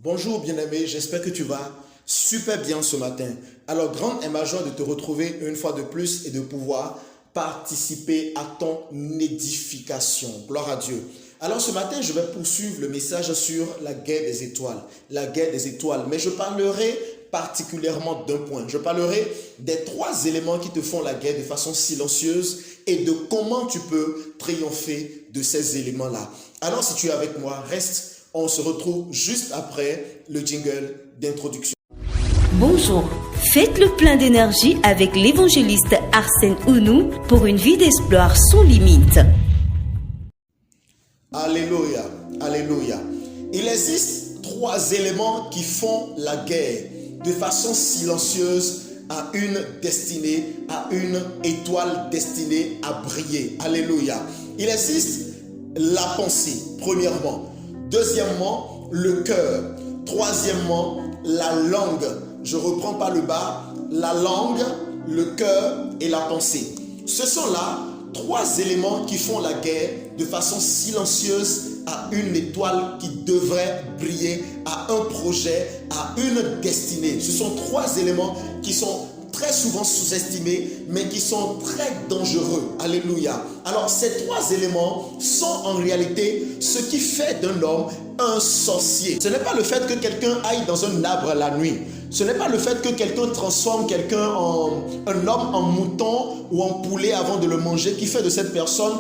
Bonjour bien-aimé, j'espère que tu vas super bien ce matin. Alors, grande est ma joie de te retrouver une fois de plus et de pouvoir participer à ton édification. Gloire à Dieu. Alors ce matin, je vais poursuivre le message sur la guerre des étoiles. La guerre des étoiles. Mais je parlerai particulièrement d'un point. Je parlerai des 3 éléments qui te font la guerre de façon silencieuse et de comment tu peux triompher de ces éléments-là. Alors si tu es avec moi, reste. On se retrouve juste après le jingle d'introduction. Bonjour, faites le plein d'énergie avec l'évangéliste Arsène Ounou pour une vie d'espoir sans limite. Alléluia, alléluia. Il existe 3 éléments qui font la guerre de façon silencieuse à une destinée, à une étoile destinée à briller. Alléluia. Il existe la pensée, premièrement. Deuxièmement, le cœur. Troisièmement, la langue. Je reprends par le bas. La langue, le cœur et la pensée. Ce sont là 3 éléments qui font la guerre de façon silencieuse à une étoile qui devrait briller, à un projet, à une destinée. Ce sont 3 éléments qui sont très souvent sous-estimés, mais qui sont très dangereux. Alléluia. Alors, ces 3 éléments sont en réalité ce qui fait d'un homme un sorcier. Ce n'est pas le fait que quelqu'un aille dans un arbre la nuit. Ce n'est pas le fait que quelqu'un transforme quelqu'un en un homme en mouton ou en poulet avant de le manger qui fait de cette personne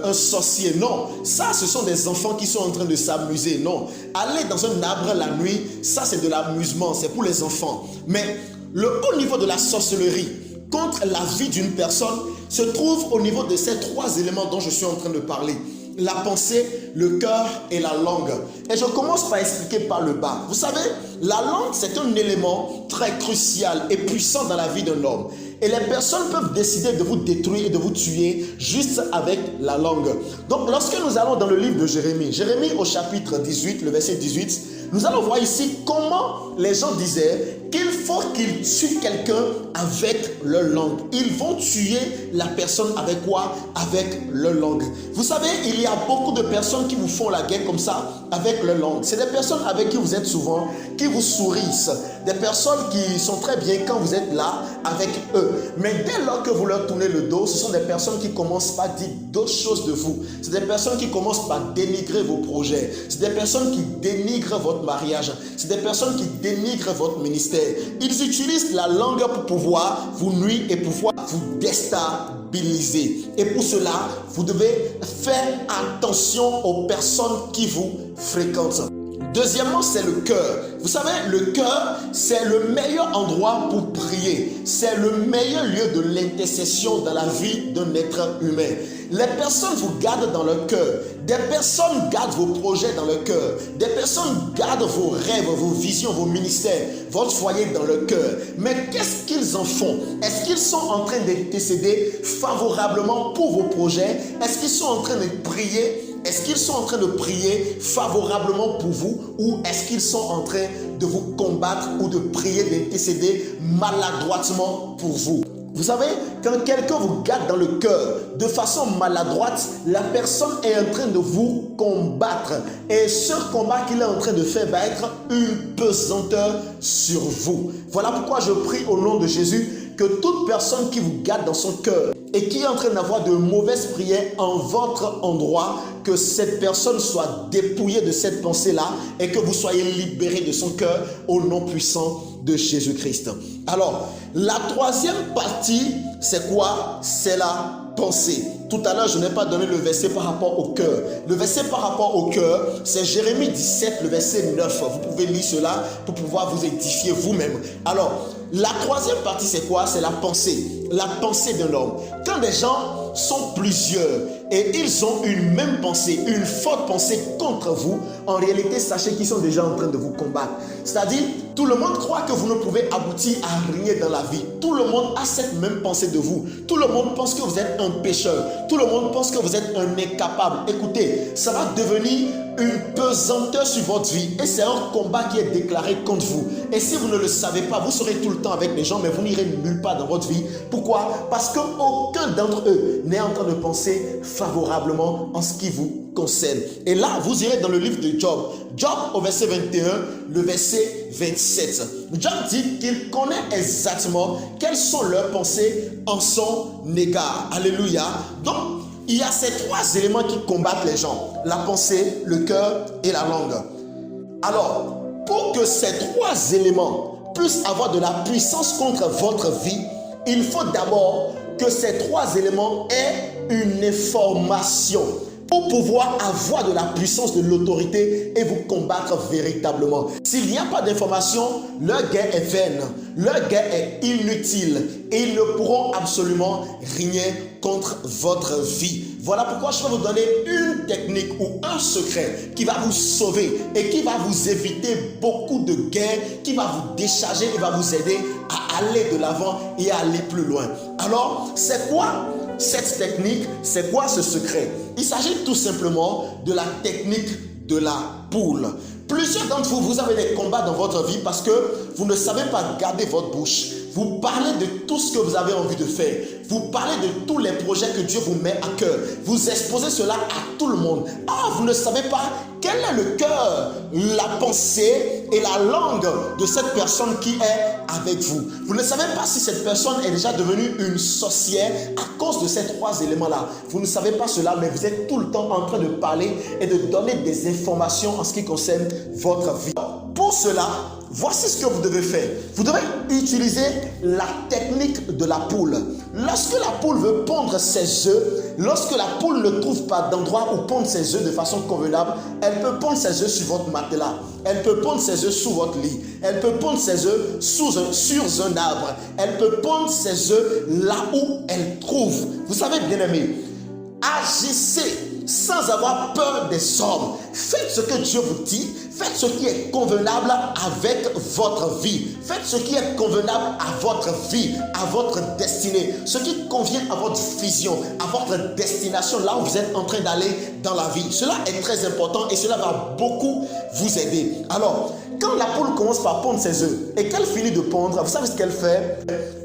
un sorcier. Non, ça ce sont des enfants qui sont en train de s'amuser. Non, aller dans un arbre la nuit, ça c'est de l'amusement, c'est pour les enfants. Mais le haut niveau de la sorcellerie contre la vie d'une personne se trouve au niveau de ces 3 éléments dont je suis en train de parler. La pensée, le cœur et la langue. Et je commence par expliquer par le bas. Vous savez, la langue, c'est un élément très crucial et puissant dans la vie d'un homme. Et les personnes peuvent décider de vous détruire et de vous tuer juste avec la langue. Donc, lorsque nous allons dans le livre de Jérémie, Jérémie au chapitre 18, le verset 18, nous allons voir ici comment les gens disaient qu'il faut qu'ils tuent quelqu'un avec leur langue. Ils vont tuer la personne avec quoi? Avec leur langue. Vous savez, il y a beaucoup de personnes qui vous font la guerre comme ça avec leur langue. C'est des personnes avec qui vous êtes souvent, qui vous sourissent. Des personnes qui sont très bien quand vous êtes là avec eux. Mais dès lors que vous leur tournez le dos, ce sont des personnes qui commencent par dire d'autres choses de vous. C'est des personnes qui commencent par dénigrer vos projets. C'est des personnes qui dénigrent votre mariage. C'est des personnes qui dénigrent votre ministère. Ils utilisent la langue pour pouvoir vous nuire et pouvoir vous déstabiliser. Et pour cela, vous devez faire attention aux personnes qui vous fréquentent. Deuxièmement, c'est le cœur. Vous savez, le cœur, c'est le meilleur endroit pour prier. C'est le meilleur lieu de l'intercession dans la vie d'un être humain. Les personnes vous gardent dans leur cœur. Des personnes gardent vos projets dans leur cœur. Des personnes gardent vos rêves, vos visions, vos ministères, votre foyer dans leur cœur. Mais qu'est-ce qu'ils en font? Est-ce qu'ils sont en train d'intercéder favorablement pour vos projets? Est-ce qu'ils sont en train de prier? Est-ce qu'ils sont en train de prier favorablement pour vous ou est-ce qu'ils sont en train de vous combattre ou de prier, d'intercéder maladroitement pour vous? Vous savez, quand quelqu'un vous garde dans le cœur de façon maladroite, la personne est en train de vous combattre. Et ce combat qu'il est en train de faire va être une pesanteur sur vous. Voilà pourquoi je prie au nom de Jésus que toute personne qui vous garde dans son cœur et qui est en train d'avoir de mauvaises prières en votre endroit, que cette personne soit dépouillée de cette pensée-là et que vous soyez libérés de son cœur au nom puissant de Jésus-Christ. Alors, la 3e partie, c'est quoi? C'est la pensée. Tout à l'heure, je n'ai pas donné le verset par rapport au cœur. Le verset par rapport au cœur, c'est Jérémie 17, le verset 9. Vous pouvez lire cela pour pouvoir vous édifier vous-même. Alors, la 3e partie, c'est quoi? C'est la pensée. La pensée de l'homme. Quand des gens sont plusieurs et ils ont une même pensée, une forte pensée contre vous, en réalité, sachez qu'ils sont déjà en train de vous combattre. C'est-à-dire, tout le monde croit que vous ne pouvez aboutir à rien dans la vie. Tout le monde a cette même pensée de vous. Tout le monde pense que vous êtes un pécheur. Tout le monde pense que vous êtes un incapable. Écoutez, ça va devenir une pesanteur sur votre vie et c'est un combat qui est déclaré contre vous. Et si vous ne le savez pas, vous serez tout le temps avec les gens, mais vous n'irez nulle part dans votre vie. Pourquoi? Parce qu'aucun d'entre eux n'est en train de penser favorablement en ce qui vous concerne. Et là, vous irez dans le livre de Job. Job au verset 21, le verset 27. Job dit qu'il connaît exactement quelles sont leurs pensées en son égard. Alléluia. Donc, il y a ces trois éléments qui combattent les gens. La pensée, le cœur et la langue. Alors, pour que ces trois éléments puissent avoir de la puissance contre votre vie, il faut d'abord que ces trois éléments aient une information pour pouvoir avoir de la puissance, de l'autorité et vous combattre véritablement. S'il n'y a pas d'information, leur guerre est vaine, leur guerre est inutile et ils ne pourront absolument rien contre votre vie. Voilà pourquoi je vais vous donner une technique ou un secret qui va vous sauver et qui va vous éviter beaucoup de guerres, qui va vous décharger et va vous aider à aller de l'avant et à aller plus loin. Alors, c'est quoi cette technique? C'est quoi ce secret? Il s'agit tout simplement de la technique de la poule. Plusieurs d'entre vous, vous avez des combats dans votre vie parce que vous ne savez pas garder votre bouche. Vous parlez de tout ce que vous avez envie de faire. Vous parlez de tous les projets que Dieu vous met à cœur. Vous exposez cela à tout le monde. Ah, vous ne savez pas quel est le cœur, la pensée et la langue de cette personne qui est avec vous. Vous ne savez pas si cette personne est déjà devenue une sorcière à cause de ces trois éléments-là. Vous ne savez pas cela, mais vous êtes tout le temps en train de parler et de donner des informations en ce qui concerne votre vie. Pour cela, voici ce que vous devez faire. Vous devez utiliser la technique de la poule. Lorsque la poule veut pondre ses œufs, lorsque la poule ne trouve pas d'endroit où pondre ses œufs de façon convenable, elle peut pondre ses œufs sur votre matelas. Elle peut pondre ses œufs sous votre lit. Elle peut pondre ses œufs sur un arbre. Elle peut pondre ses œufs là où elle trouve. Vous savez, bien aimé, agissez sans avoir peur des hommes. Faites ce que Dieu vous dit. Faites ce qui est convenable avec votre vie. Faites ce qui est convenable à votre vie, à votre destinée. Ce qui convient à votre vision, à votre destination, là où vous êtes en train d'aller dans la vie. Cela est très important et cela va beaucoup vous aider. Alors, quand la poule commence par pondre ses œufs et qu'elle finit de pondre, vous savez ce qu'elle fait?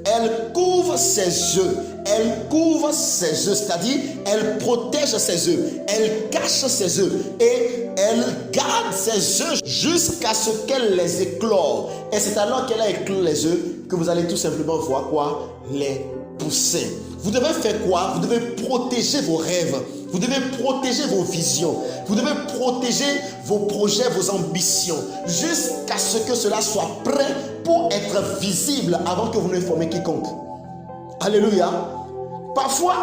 Elle couvre ses œufs. Elle couvre ses œufs, c'est-à-dire elle protège ses œufs. Elle cache ses œufs et elle garde ses œufs jusqu'à ce qu'elle les éclore. Et c'est alors qu'elle a éclos les œufs que vous allez tout simplement voir quoi? Les pousser. Vous devez faire quoi? Vous devez protéger vos rêves. Vous devez protéger vos visions. Vous devez protéger vos projets, vos ambitions, jusqu'à ce que cela soit prêt pour être visible avant que vous ne formez quiconque. Alléluia. Parfois,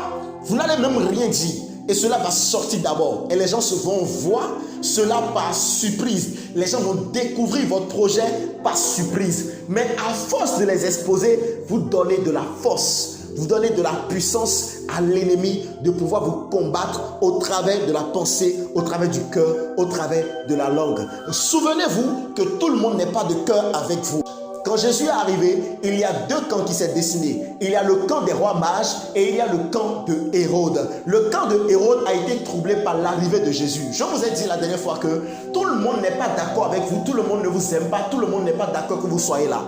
vous n'allez même rien dire et cela va sortir d'abord. Et les gens vont voir cela par surprise. Les gens vont découvrir votre projet par surprise. Mais à force de les exposer, vous donnez de la force. Vous donnez de la puissance à l'ennemi de pouvoir vous combattre au travers de la pensée, au travers du cœur, au travers de la langue. Souvenez-vous que tout le monde n'est pas de cœur avec vous. Quand Jésus est arrivé, il y a deux camps qui s'est dessiné. Il y a le camp des rois mages et il y a le camp de Hérode. Le camp de Hérode a été troublé par l'arrivée de Jésus. Je vous ai dit la dernière fois que tout le monde n'est pas d'accord avec vous, tout le monde ne vous aime pas, tout le monde n'est pas d'accord que vous soyez là.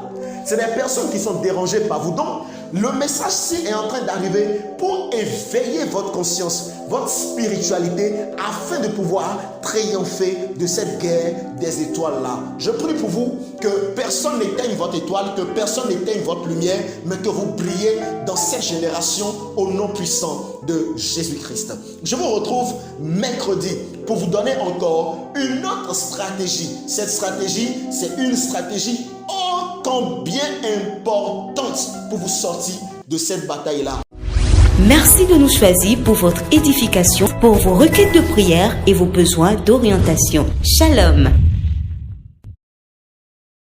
C'est des personnes qui sont dérangées par vous. Donc, le message-ci est en train d'arriver pour éveiller votre conscience, votre spiritualité, afin de pouvoir triompher de cette guerre des étoiles-là. Je prie pour vous que personne n'éteigne votre étoile, que personne n'éteigne votre lumière, mais que vous brillez dans cette génération au nom puissant de Jésus-Christ. Je vous retrouve mercredi pour vous donner encore une autre stratégie. Cette stratégie, c'est une stratégie combien importante pour vous sortir de cette bataille-là. Merci de nous choisir pour votre édification, pour vos requêtes de prière et vos besoins d'orientation. Shalom.